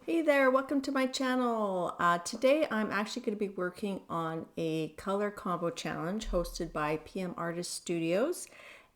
Hey there, welcome to my channel. Today I'm actually going to be working on a color combo challenge hosted by PM Artist Studios,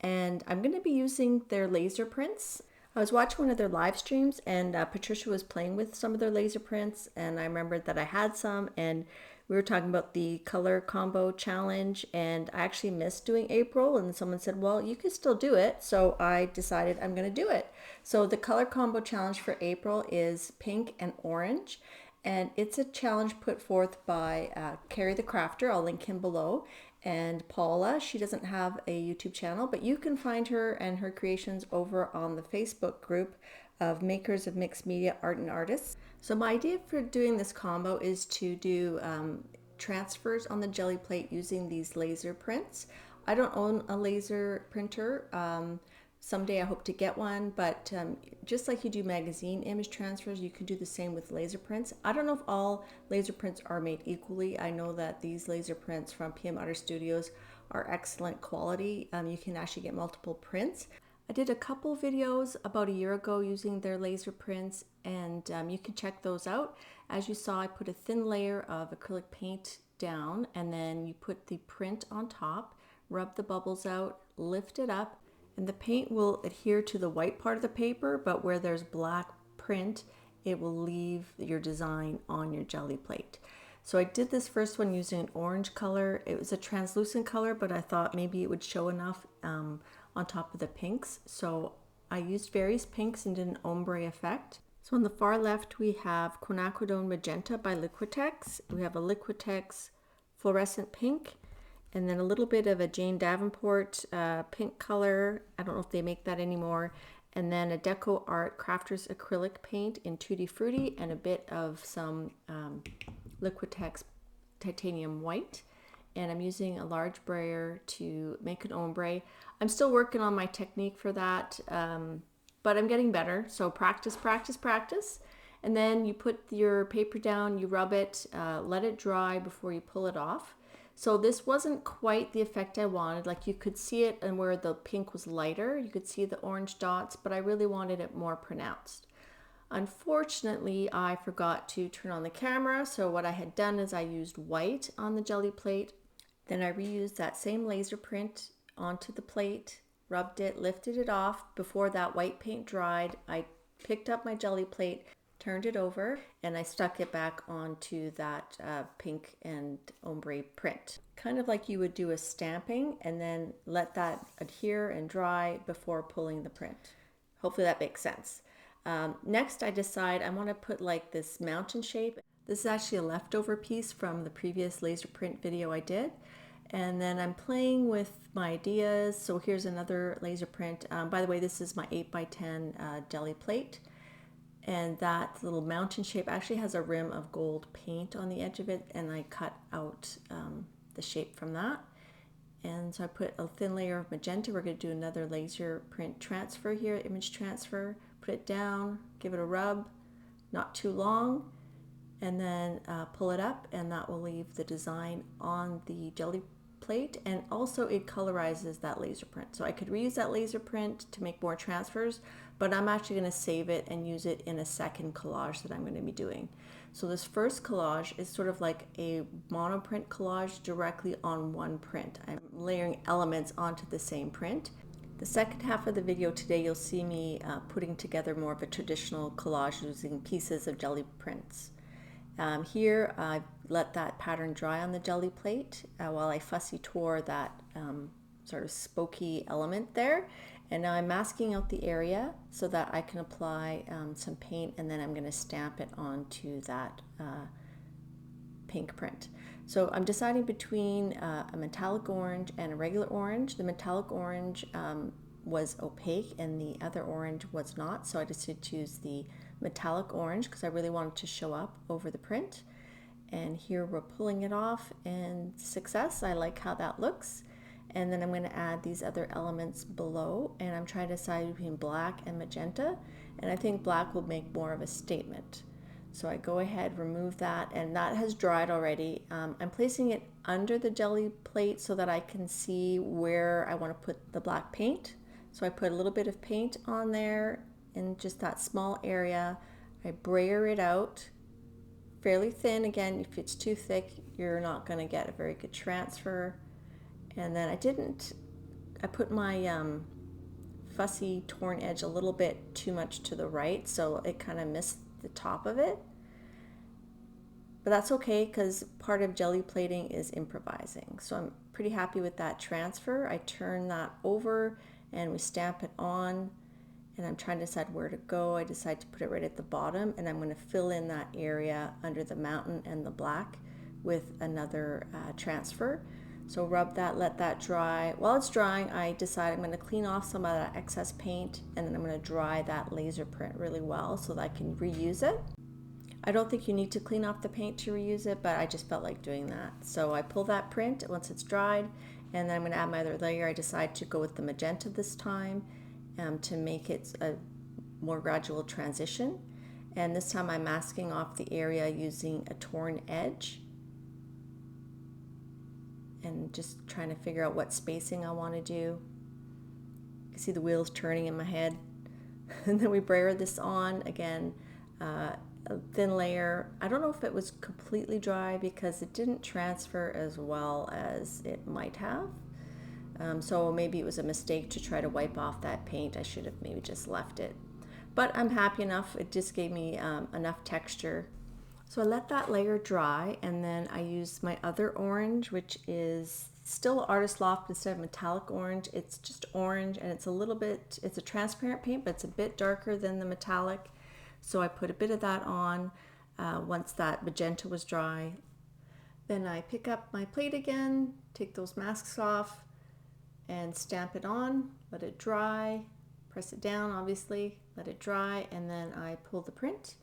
and I'm going to be using their laser prints. I was watching one of their live streams and Patricia was playing with some of their laser prints, and I remembered that I had some, and we were talking about the color combo challenge, and I actually missed doing April, and someone said, well, you can still do it. So I decided I'm going to do it. So the color combo challenge for April is pink and orange, and it's a challenge put forth by Carrie the Crafter. I'll link him below. And Paula, she doesn't have a YouTube channel, but you can find her and her creations over on the Facebook group of Makers of Mixed Media Art and Artists. So my idea for doing this combo is to do transfers on the Gelli Plate using these laser prints. I don't own a laser printer. Someday I hope to get one, but just like you do magazine image transfers, you can do the same with laser prints. I don't know if all laser prints are made equally. I know that these laser prints from PM Artist Studios are excellent quality. You can actually get multiple prints. I did a couple videos about a year ago using their laser prints, and you can check those out. As you saw, I put a thin layer of acrylic paint down, and then you put the print on top, rub the bubbles out, lift it up, and the paint will adhere to the white part of the paper, but where there's black print, it will leave your design on your Gelli plate. So I did this first one using an orange color. It was a translucent color, but I thought maybe it would show enough on top of the pinks. So I used various pinks and did an ombre effect. So on the far left, we have Quinacridone Magenta by Liquitex. We have a Liquitex Fluorescent Pink, and then a little bit of a Jane Davenport pink color. I don't know if they make that anymore. And then a Deco Art Crafters acrylic paint in Tutti Frutti, and a bit of some Liquitex titanium white. And I'm using a large brayer to make an ombre. I'm still working on my technique for that, but I'm getting better. So practice, practice, practice. And then you put your paper down, you rub it, let it dry before you pull it off. So this wasn't quite the effect I wanted. Like, you could see it, and where the pink was lighter, you could see the orange dots, but I really wanted it more pronounced. Unfortunately, I forgot to turn on the camera. So what I had done is I used white on the Gelli plate. Then I reused that same laser print onto the plate, rubbed it, lifted it off. Before that white paint dried, I picked up my Gelli plate, turned it over, and I stuck it back onto that pink and ombre print. Kind of like you would do a stamping, and then let that adhere and dry before pulling the print. Hopefully that makes sense. Next, I decide I want to put like this mountain shape. This is actually a leftover piece from the previous laser print video I did. And then I'm playing with my ideas. So here's another laser print. By the way, this is my 8x10 Gelli plate. And that little mountain shape actually has a rim of gold paint on the edge of it, and I cut out the shape from that. And so I put a thin layer of magenta. We're going to do another laser print transfer here, image transfer. Put it down, give it a rub, not too long, and then pull it up, and that will leave the design on the Gelli plate, and also it colorizes that laser print. So I could reuse that laser print to make more transfers, but I'm actually going to save it and use it in a second collage that I'm going to be doing. So this first collage is sort of like a monoprint collage directly on one print. I'm layering elements onto the same print. The second half of the video today, you'll see me putting together more of a traditional collage using pieces of Gelli prints. Here I let that pattern dry on the Gelli plate while I fussy tore that sort of spooky element there. And now I'm masking out the area so that I can apply some paint, and then I'm going to stamp it onto that pink print. So I'm deciding between a metallic orange and a regular orange. The metallic orange was opaque and the other orange was not, so I decided to choose the metallic orange because I really wanted to show up over the print. And here we're pulling it off, and success. I like how that looks. And then I'm going to add these other elements below, and I'm trying to decide between black and magenta, and I think black will make more of a statement. So I go ahead, remove that, and that has dried already. I'm placing it under the Gelli plate so that I can see where I want to put the black paint. So I put a little bit of paint on there in just that small area. I brayer it out fairly thin. Again, if it's too thick, you're not going to get a very good transfer. And then I put my fussy torn edge a little bit too much to the right, so it kind of missed the top of it. But that's okay, because part of jelly plating is improvising. So I'm pretty happy with that transfer. I turn that over and we stamp it on, and I'm trying to decide where to go. I decide to put it right at the bottom, and I'm going to fill in that area under the mountain and the black with another transfer. So rub that, let that dry. While it's drying, I decide I'm going to clean off some of that excess paint, and then I'm going to dry that laser print really well so that I can reuse it. I don't think you need to clean off the paint to reuse it, but I just felt like doing that. So I pull that print once it's dried, and then I'm going to add my other layer. I decide to go with the magenta this time to make it a more gradual transition. And this time I'm masking off the area using a torn edge and just trying to figure out what spacing I want to do. You can see the wheels turning in my head. And then we brayer this on again. A thin layer. I don't know if it was completely dry because it didn't transfer as well as it might have. So maybe it was a mistake to try to wipe off that paint. I should have maybe just left it. But I'm happy enough. It just gave me enough texture. So I let that layer dry, and then I used my other orange, which is still Artist Loft instead of metallic orange. It's just orange, and it's a transparent paint, but it's a bit darker than the metallic. So I put a bit of that on once that magenta was dry. Then I pick up my plate again, take those masks off, and stamp it on, let it dry, press it down obviously, let it dry, and then I pull the print.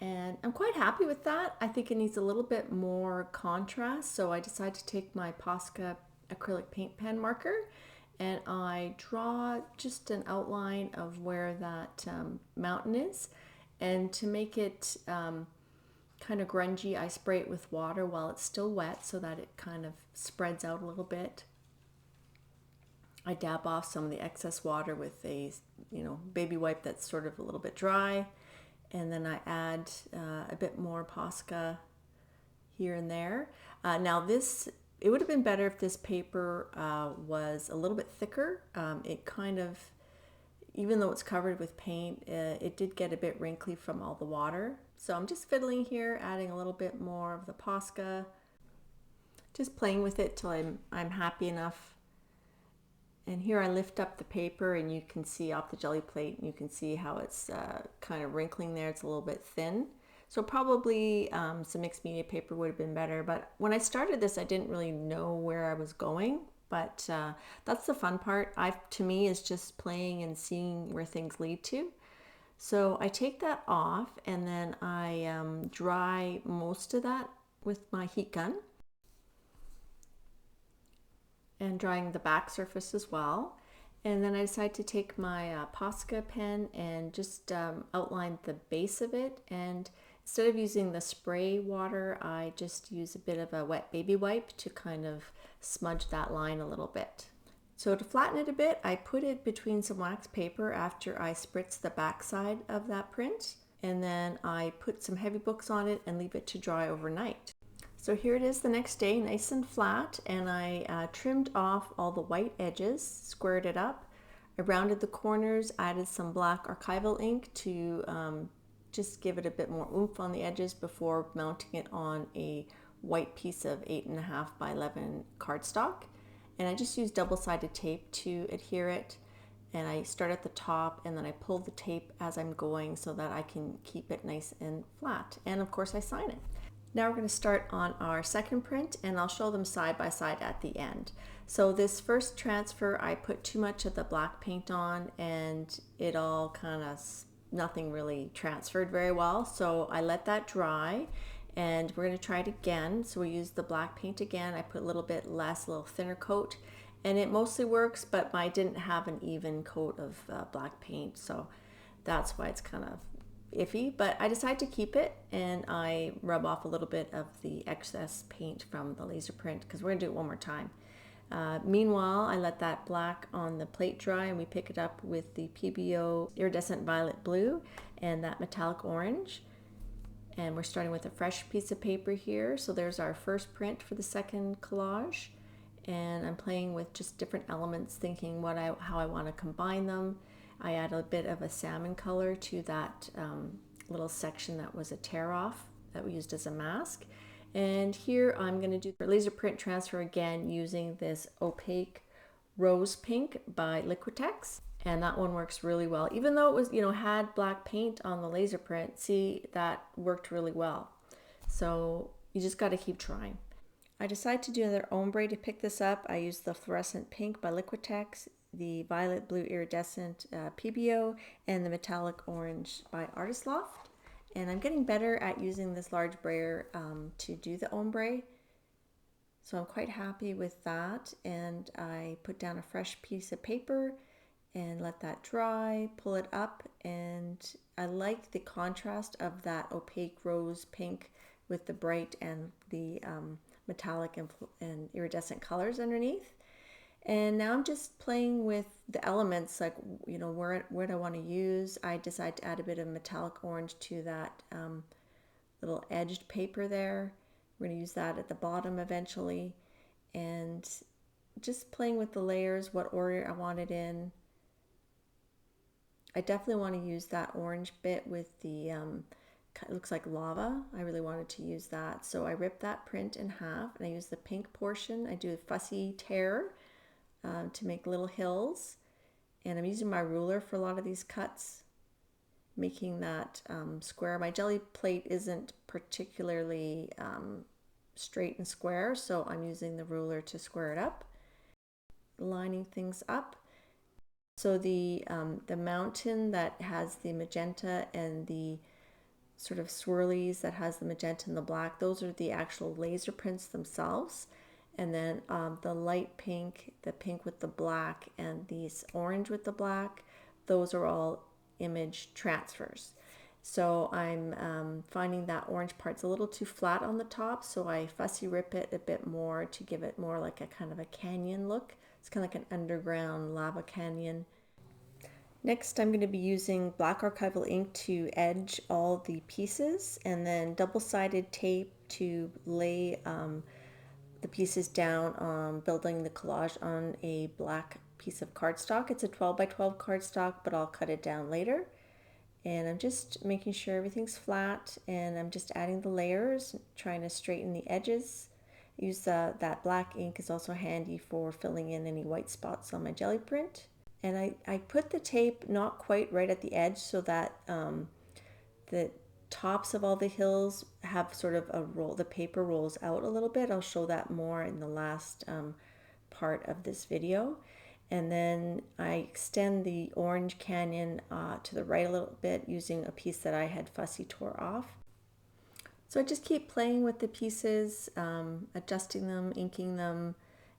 And I'm quite happy with that. I think it needs a little bit more contrast, so I decided to take my Posca acrylic paint pen marker, and I draw just an outline of where that mountain is. And to make it kind of grungy, I spray it with water while it's still wet so that it kind of spreads out a little bit. I dab off some of the excess water with a baby wipe that's sort of a little bit dry, and then I add a bit more Posca here and there. Now it would have been better if this paper was a little bit thicker. It kind of, even though it's covered with paint, it did get a bit wrinkly from all the water. So I'm just fiddling here, adding a little bit more of the Posca, just playing with it till I'm happy enough. And here I lift up the paper, and you can see off the jelly plate, and you can see how it's kind of wrinkling there. It's a little bit thin. So probably some mixed media paper would have been better. But when I started this, I didn't really know where I was going. But that's the fun part. To me, is just playing and seeing where things lead to. So I take that off, and then I dry most of that with my heat gun, and drying the back surface as well. And then I decide to take my Posca pen and just outline the base of it. And instead of using the spray water, I just use a bit of a wet baby wipe to kind of smudge that line a little bit. So to flatten it a bit, I put it between some wax paper after I spritz the back side of that print. And then I put some heavy books on it and leave it to dry overnight. So here it is the next day, nice and flat, and I trimmed off all the white edges, squared it up. I rounded the corners, added some black archival ink to just give it a bit more oomph on the edges before mounting it on a white piece of 8.5 by 11 cardstock. And I just used double-sided tape to adhere it. And I start at the top, and then I pull the tape as I'm going so that I can keep it nice and flat. And of course I sign it. Now we're going to start on our second print, and I'll show them side by side at the end. So this first transfer, I put too much of the black paint on, and it all kind of, nothing really transferred very well. So I let that dry, and we're going to try it again. So we use the black paint again. I put a little bit less, a little thinner coat, and it mostly works, but I didn't have an even coat of black paint, so that's why it's kind of iffy. But I decided to keep it, and I rub off a little bit of the excess paint from the laser print because we're gonna do it one more time. Meanwhile, I let that black on the plate dry and we pick it up with the PBO iridescent violet blue and that metallic orange. And we're starting with a fresh piece of paper here. So there's our first print for the second collage. And I'm playing with just different elements, thinking how I want to combine them. I add a bit of a salmon color to that little section that was a tear off that we used as a mask. And here I'm going to do laser print transfer again using this opaque rose pink by Liquitex. And that one works really well. Even though it was, had black paint on the laser print, see, that worked really well. So you just got to keep trying. I decided to do another ombre to pick this up. I used the fluorescent pink by Liquitex, the violet blue iridescent PBO, and the metallic orange by Artist Loft. And I'm getting better at using this large brayer to do the ombre. So I'm quite happy with that. And I put down a fresh piece of paper and let that dry, pull it up. And I like the contrast of that opaque rose pink with the bright and the metallic and iridescent colors underneath. And now I'm just playing with the elements, like, where do I want to use. I decided to add a bit of metallic orange to that little edged paper there. We're going to use that at the bottom eventually. And just playing with the layers, what order I want it in. I definitely want to use that orange bit with the, it looks like lava. I really wanted to use that. So I ripped that print in half and I use the pink portion. I do a fussy tear to make little hills. And I'm using my ruler for a lot of these cuts, making that square. My Gelli plate isn't particularly straight and square, so I'm using the ruler to square it up, lining things up. So the mountain that has the magenta and the sort of swirlies that has the magenta and the black, those are the actual laser prints themselves. And then the light pink, the pink with the black, and these orange with the black, those are all image transfers. So I'm finding that orange part's a little too flat on the top, so I fussy rip it a bit more to give it more like a kind of a canyon look. It's kind of like an underground lava canyon. Next, I'm going to be using black archival ink to edge all the pieces, and then double-sided tape to lay the pieces down on building the collage on a black piece of cardstock. It's a 12 by 12 cardstock, but I'll cut it down later. And I'm just making sure everything's flat, and I'm just adding the layers, trying to straighten the edges. Use that black ink is also handy for filling in any white spots on my Gelli print. And I put the tape not quite right at the edge so that the tops of all the hills have sort of a roll, the paper rolls out a little bit. I'll show that more in the last part of this video. And then I extend the orange canyon to the right a little bit using a piece that I had fussy tore off. So I just keep playing with the pieces, adjusting them, inking them.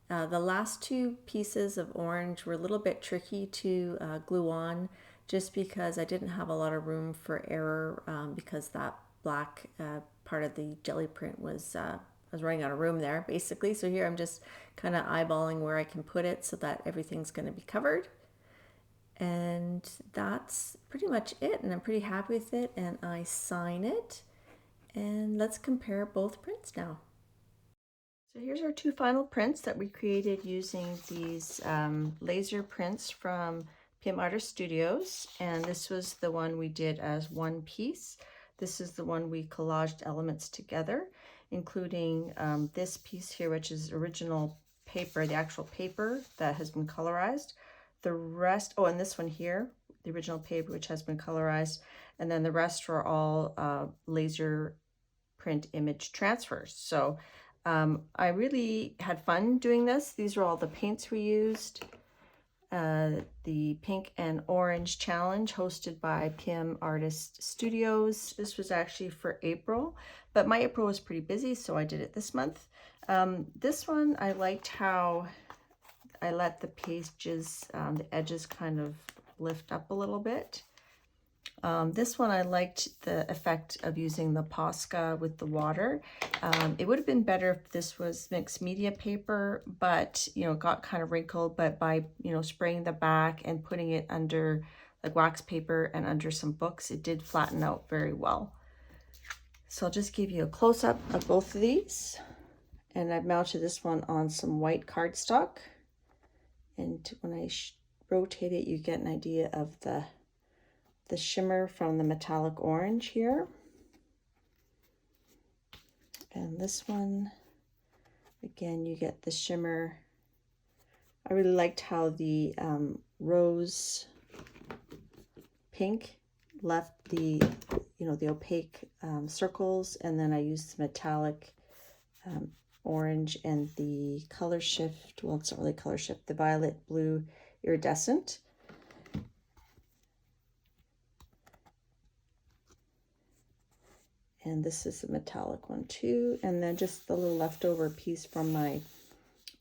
The last two pieces of orange were a little bit tricky to glue on, just because I didn't have a lot of room for error because that black part of the Gelli print was I was running out of room there basically. So here I'm just kind of eyeballing where I can put it so that everything's going to be covered. And that's pretty much it, and I'm pretty happy with it, and I sign it. And let's compare both prints now. So here's our two final prints that we created using these laser prints from PM Artist Studios. And this was the one we did as one piece. This is the one we collaged elements together, including this piece here, which is original paper, the actual paper that has been colorized. The rest, oh, and this one here, the original paper, which has been colorized. And then the rest are all laser print image transfers. So I really had fun doing this. These are all the paints we used. The pink and orange challenge hosted by PM Artist Studios. This was actually for April, but my April was pretty busy, so I did it this month. This one, I liked how I let the pages, the edges kind of lift up a little bit. This one I liked the effect of using the Posca with the water. It would have been better if this was mixed media paper, but you know, it got kind of wrinkled, but by, you know, spraying the back and putting it under like wax paper and under some books, it did flatten out very well. So I'll just give you a close-up of both of these. And I've mounted this one on some white cardstock. And when I rotate it, you get an idea of the shimmer from the metallic orange here. And this one, again, you get the shimmer. I really liked how the rose pink left the, you know, the opaque circles, and then I used the metallic orange and the color shift, well, it's not really color shift, the violet blue iridescent. And this is the metallic one too. And then just the little leftover piece from my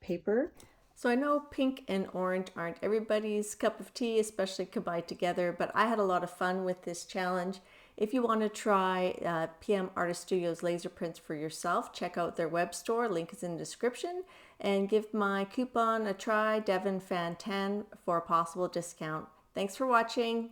paper. So I know pink and orange aren't everybody's cup of tea, especially combined together, but I had a lot of fun with this challenge. If you want to try PM Artist Studios laser prints for yourself, check out their web store, link is in the description, and give my coupon a try, DevonFan10, for a possible discount. Thanks for watching.